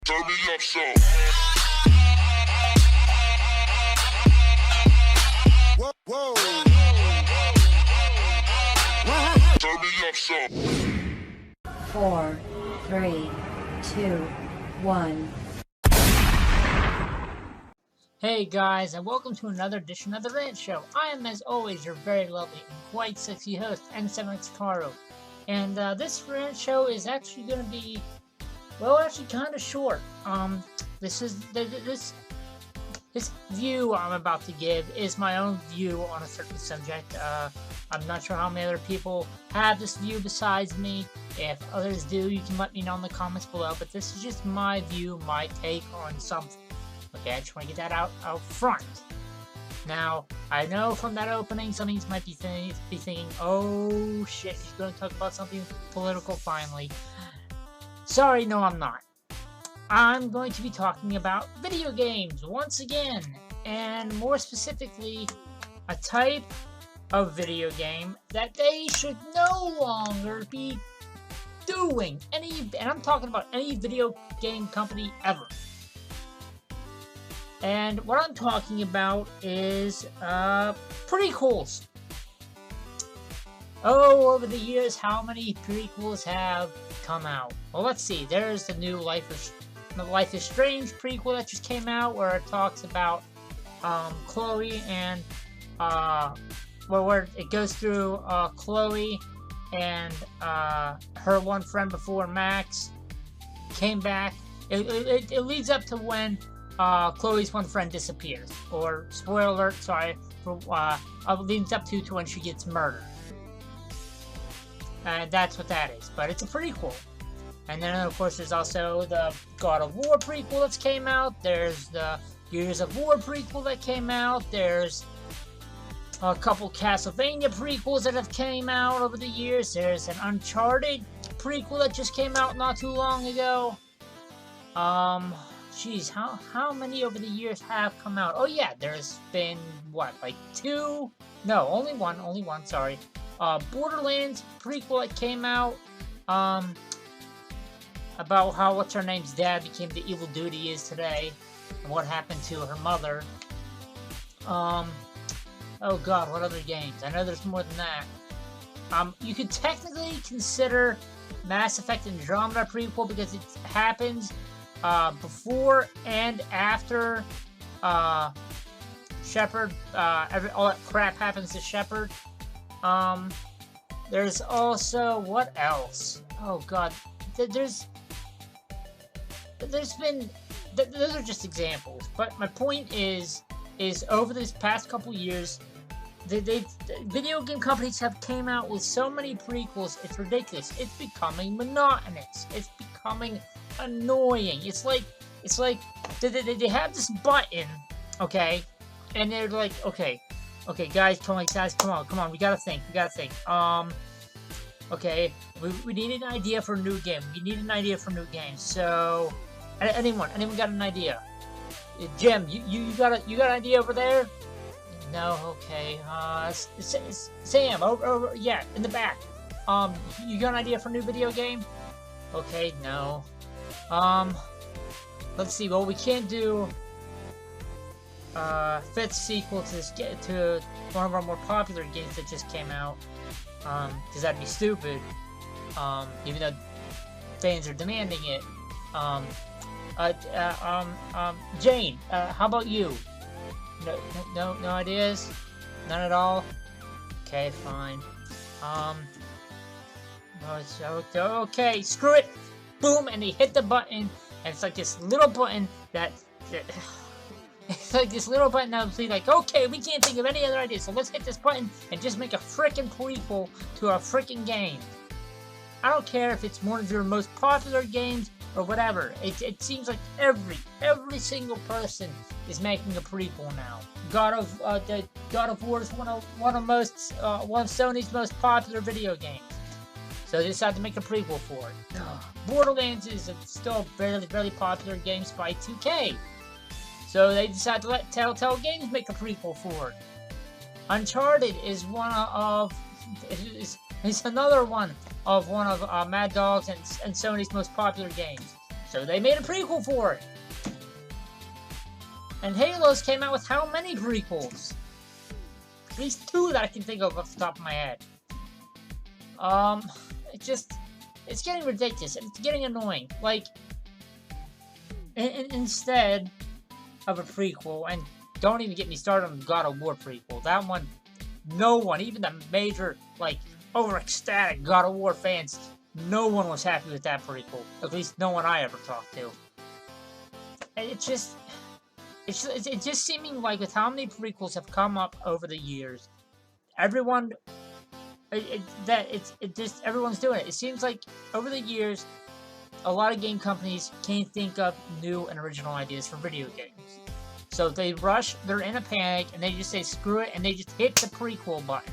Turn me up some. Whoa, whoa. Turn me up some. 4, 3, 2, 1. Hey guys, and welcome to another edition of the Rant Show. I am, as always, your very lovely and quite sexy host, N7X Caro. And this Rant Show is actually going to be, well, actually kind of short. This view I'm about to give is my own view on a certain subject. I'm not sure how many other people have this view besides me. If others do, you can let me know in the comments below. But this is just my view, my take on something. Okay, I just want to get that out front. Now, I know from that opening, some of you might be thinking, oh shit, he's going to talk about something political finally. Sorry, no I'm not. I'm going to be talking about video games once again, and more specifically, a type of video game that they should no longer be doing. And I'm talking about any video game company ever. And what I'm talking about is prequels. Oh, over the years, how many prequels have come out? Well, let's see. There's the new Life is Strange prequel that just came out, where it talks about Chloe and where it goes through Chloe and her one friend before, Max, came back. It leads up to when Chloe's one friend disappears, or spoiler alert, sorry, for leads up to when she gets murdered. And that's what that is, but it's a prequel. And then, of course, there's also the God of War prequel that's came out. There's the Gears of War prequel that came out. There's a couple Castlevania prequels that have came out over the years. There's an Uncharted prequel that just came out not too long ago. Jeez, how many over the years have come out? Oh yeah, there's been, what, like two? No, only one, sorry. Borderlands prequel that came out, about how what's-her-name's dad became the evil dude he is today, and what happened to her mother. Oh god, what other games? I know there's more than that. You could technically consider Mass Effect Andromeda prequel because it happens before and after Shepard, all that crap happens to Shepard. There's also, what else? Oh god, there's been, those are just examples, but my point is over this past couple years, video game companies have came out with so many prequels, it's ridiculous. It's becoming monotonous. It's becoming annoying. It's like they have this button, okay, and they're like, okay, guys, come on, we gotta think. Okay, we need an idea for a new game. So, anyone got an idea? Jim, you got an idea over there? No, okay. Sam, over, yeah, in the back. You got an idea for a new video game? Okay, no. Let's see. Well, we can't do fifth sequel to one of our more popular games that just came out, because that'd be stupid. Even though fans are demanding it. Jane, how about you? No ideas? None at all? Okay, fine. Okay, screw it! Boom, and they hit the button, and it's like this little button that it's like this little button that will be like, okay, we can't think of any other ideas, so let's hit this button and just make a frickin' prequel to our frickin' game. I don't care if it's one of your most popular games or whatever. It seems like every single person is making a prequel now. God of War is one of Sony's most popular video games, so they decided to make a prequel for it. Borderlands is still a very popular game by 2K, so they decided to let Telltale Games make a prequel for it. Uncharted is another one of Mad Dog's and Sony's most popular games. So they made a prequel for it. And Halo's came out with how many prequels? At least 2 that I can think of off the top of my head. It's getting ridiculous. It's getting annoying. Like, instead of a prequel, and don't even get me started on the God of War prequel. That one, no one, even the major, like, over-ecstatic God of War fans, no one was happy with that prequel. At least no one I ever talked to. And it's just seeming like with how many prequels have come up over the years, everyone, everyone's doing it. It seems like over the years, a lot of game companies can't think of new and original ideas for video games. So they rush, they're in a panic, and they just say screw it, and they just hit the prequel button.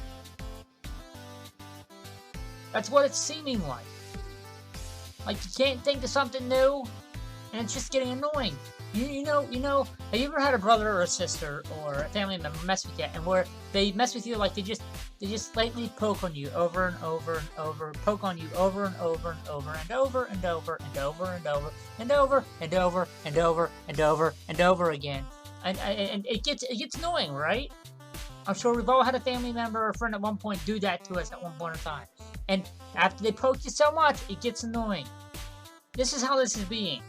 That's what it's seeming like. Like, you can't think of something new, and it's just getting annoying. You know, have you ever had a brother or a sister or a family member mess with you, and where they mess with you like they just slightly poke on you over and over and over, poke on you over and over and over and over and over and over and over and over and over and over and over and over again, and it gets annoying, right? I'm sure we've all had a family member or friend at one point do that to us at one point in time, and after they poke you so much, it gets annoying. This is how this is being.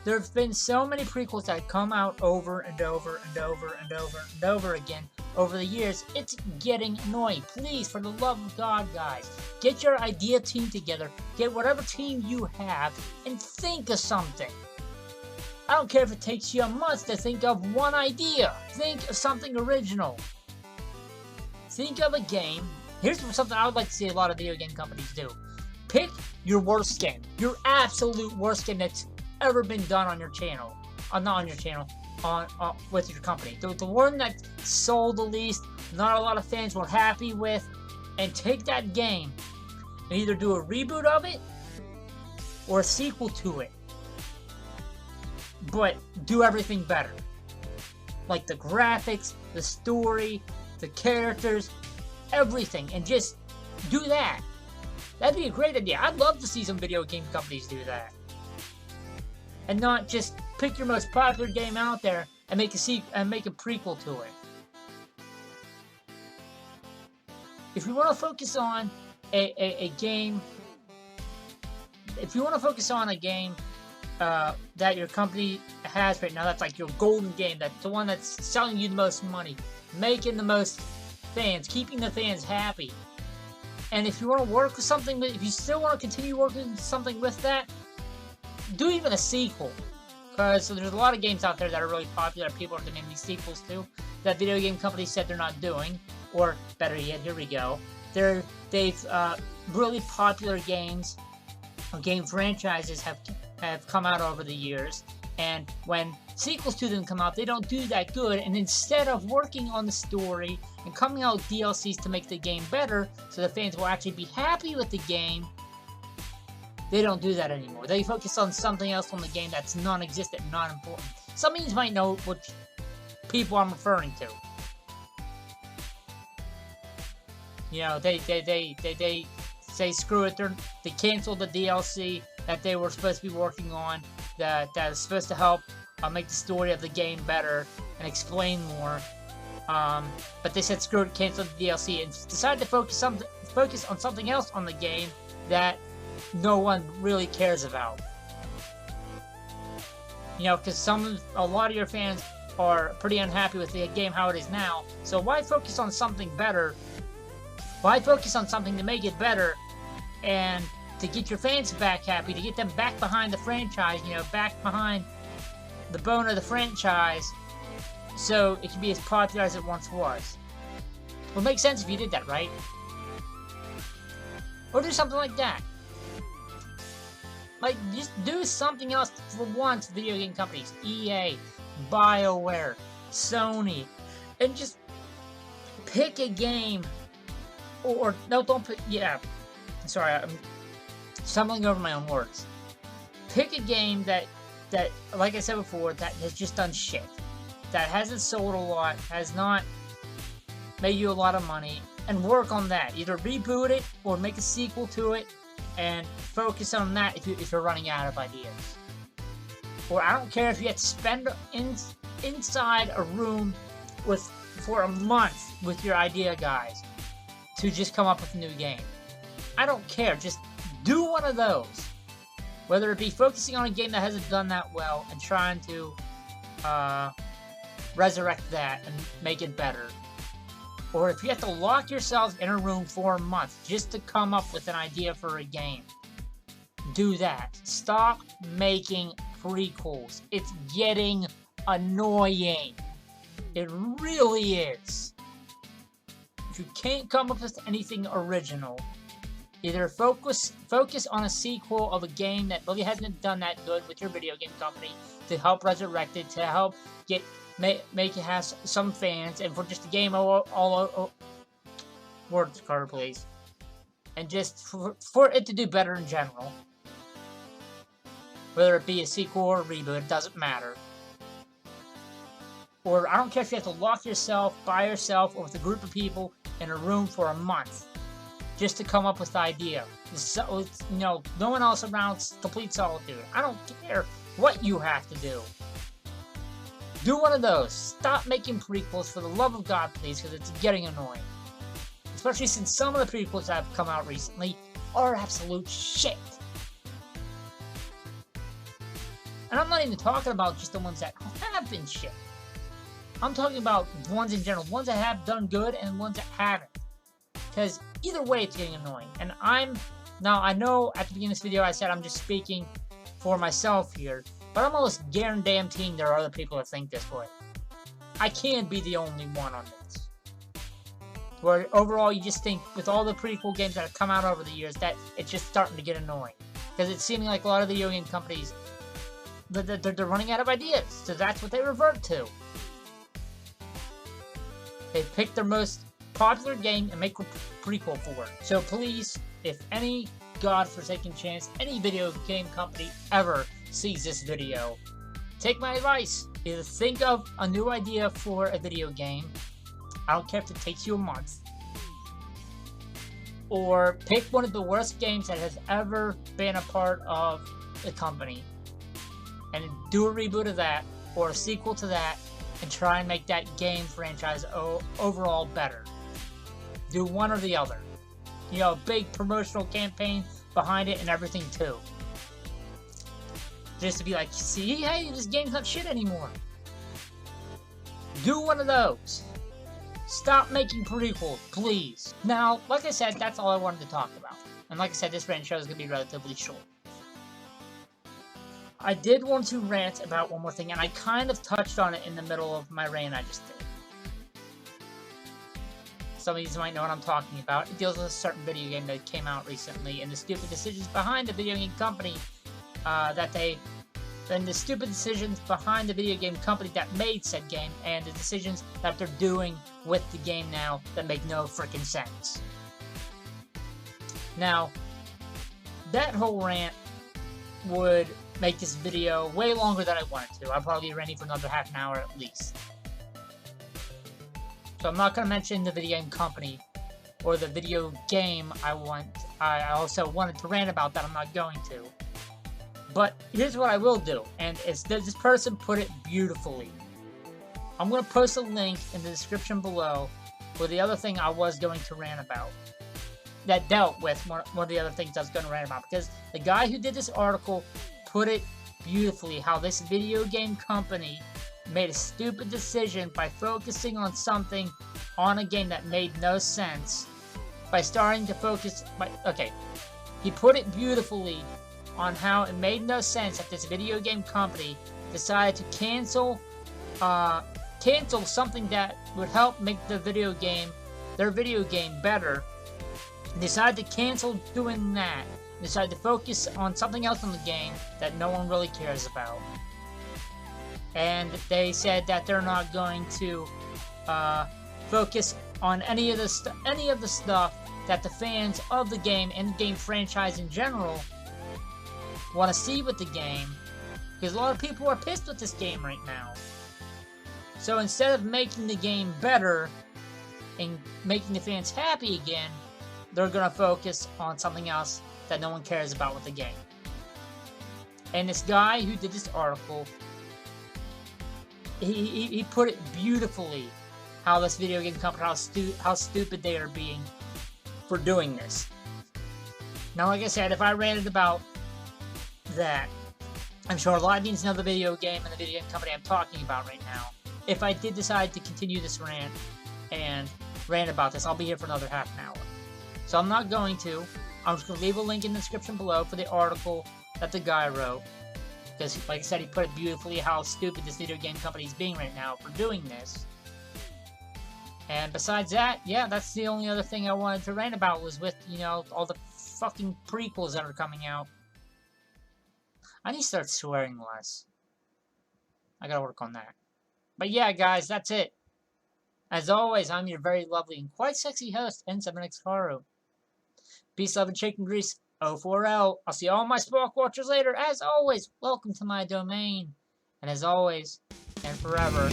There have been so many prequels that come out over and over and over and over and over again over the years. It's getting annoying. Please, for the love of God, guys, get your idea team together. Get whatever team you have and think of something. I don't care if it takes you a month to think of one idea. Think of something original. Think of a game. Here's something I would like to see a lot of video game companies do. Pick your worst game. Your absolute worst game that's ever been done on your channel. Not on your channel. With your company. The one that sold the least, not a lot of fans were happy with, and take that game and either do a reboot of it or a sequel to it. But do everything better. Like the graphics, the story, the characters, everything, and just do that. That'd be a great idea. I'd love to see some video game companies do that. And not just pick your most popular game out there and make a prequel to it. If you want to focus on a game, if you want to focus on a game that your company has right now, that's like your golden game, that's the one that's selling you the most money, making the most fans, keeping the fans happy. And if you want to work with something, if you still want to continue working something with that, do even a sequel. Because there's a lot of games out there that are really popular that people are demanding sequels to, that video game companies said they're not doing. Or, better yet, here we go. They've really popular games, or game franchises have come out over the years. And when sequels to them come out, they don't do that good. And instead of working on the story and coming out with DLCs to make the game better, so the fans will actually be happy with the game, they don't do that anymore. They focus on something else on the game that's non-existent and not important. Some of you might know what people I'm referring to. You know, they say screw it. They canceled the DLC that they were supposed to be working on, that is supposed to help make the story of the game better and explain more. But they said screw it, cancel the DLC, and decided to focus on something else on the game that no one really cares about. You know, because a lot of your fans are pretty unhappy with the game how it is now. So why focus on something better? Why focus on something to make it better and to get your fans back happy, to get them back behind the franchise, you know, back behind the bone of the franchise, so it can be as popular as it once was? Well, it makes sense if you did that, right? Or do something like that. Like, just do something else for once, video game companies. EA, BioWare, Sony. And just pick a game. Or no, don't pick, yeah. Sorry, I'm stumbling over my own words. Pick a game that, like I said before, that has just done shit. That hasn't sold a lot, has not made you a lot of money, and work on that. Either reboot it, or make a sequel to it, and focus on that if you're running out of ideas. Or I don't care if you have to spend inside a room for a month with your idea guys to just come up with a new game. I don't care. Just do one of those. Whether it be focusing on a game that hasn't done that well and trying to resurrect that and make it better. Or if you have to lock yourselves in a room for a month just to come up with an idea for a game, do that. Stop making prequels. It's getting annoying. It really is. If you can't come up with anything original, either focus on a sequel of a game that really hasn't done that good with your video game company to help resurrect it, to help make it have some fans, and for just a game all words card please, and just for it to do better in general. Whether it be a sequel or a reboot, it doesn't matter. Or I don't care if you have to lock yourself by yourself or with a group of people in a room for a month just to come up with the idea. So, no one else around, complete solitude. I don't care what you have to do. Do one of those. Stop making prequels, for the love of God, please, because it's getting annoying. Especially since some of the prequels that have come out recently are absolute shit. And I'm not even talking about just the ones that have been shit. I'm talking about ones in general, ones that have done good and ones that haven't. Because either way, it's getting annoying. And now I know at the beginning of this video I said I'm just speaking for myself here, but I'm almost guaranteeing there are other people that think this way. I can't be the only one on this. Where overall you just think with all the prequel games that have come out over the years that it's just starting to get annoying. Because it's seeming like a lot of video game companies, they're running out of ideas, so that's what they revert to. They pick their most popular game and make a prequel for it. So please, if any godforsaken chance any video game company ever sees this video, take my advice. Either think of a new idea for a video game, I don't care if it takes you a month, or pick one of the worst games that has ever been a part of the company and do a reboot of that or a sequel to that and try and make that game franchise overall better. Do one or the other. You know, a big promotional campaign behind it and everything too. Just to be like, see, hey, this game's not shit anymore. Do one of those. Stop making prequels, please. Now, like I said, that's all I wanted to talk about. And like I said, this rant show is going to be relatively short. I did want to rant about one more thing, and I kind of touched on it in the middle of my rant I just did. Some of you might know what I'm talking about. It deals with a certain video game that came out recently, and the stupid decisions behind the video game company and the stupid decisions behind the video game company that made said game, and the decisions that they're doing with the game now that make no freaking sense. Now, that whole rant would make this video way longer than I wanted to. I'll probably be ranting for another half an hour at least. So I'm not going to mention the video game company or the video game I also wanted to rant about that I'm not going to. But here's what I will do, and this person put it beautifully. I'm going to post a link in the description below for the other thing I was going to rant about. That dealt with one of the other things I was going to rant about. Because the guy who did this article put it beautifully, how this video game company made a stupid decision by focusing on something on a game that made no sense by starting to focus he put it beautifully on how it made no sense that this video game company decided to cancel something that would help make their video game better. Decided to cancel doing that. Decided to focus on something else in the game that no one really cares about. And they said that they're not going to focus on any of the stuff that the fans of the game and the game franchise in general want to see with the game, because a lot of people are pissed with this game right now. So instead of making the game better and making the fans happy again, they're going to focus on something else that no one cares about with the game. And this guy who did this article, he put it beautifully, how this video game company, how stupid they are being for doing this. Now, like I said, if I ranted about that, I'm sure a lot of you know the video game and the video game company I'm talking about right now. If I did decide to continue this rant and rant about this, I'll be here for another half an hour. So I'm not going to. I'm just going to leave a link in the description below for the article that the guy wrote. Because, like I said, he put it beautifully how stupid this video game company is being right now for doing this. And besides that, yeah, that's the only other thing I wanted to rant about was with, you know, all the fucking prequels that are coming out. I need to start swearing less. I gotta work on that. But yeah, guys, that's it. As always, I'm your very lovely and quite sexy host, N7XKaru. Peace, love, and chicken grease, O4L. I'll see all my Spark Watchers later. As always, welcome to my domain. And as always, and forever,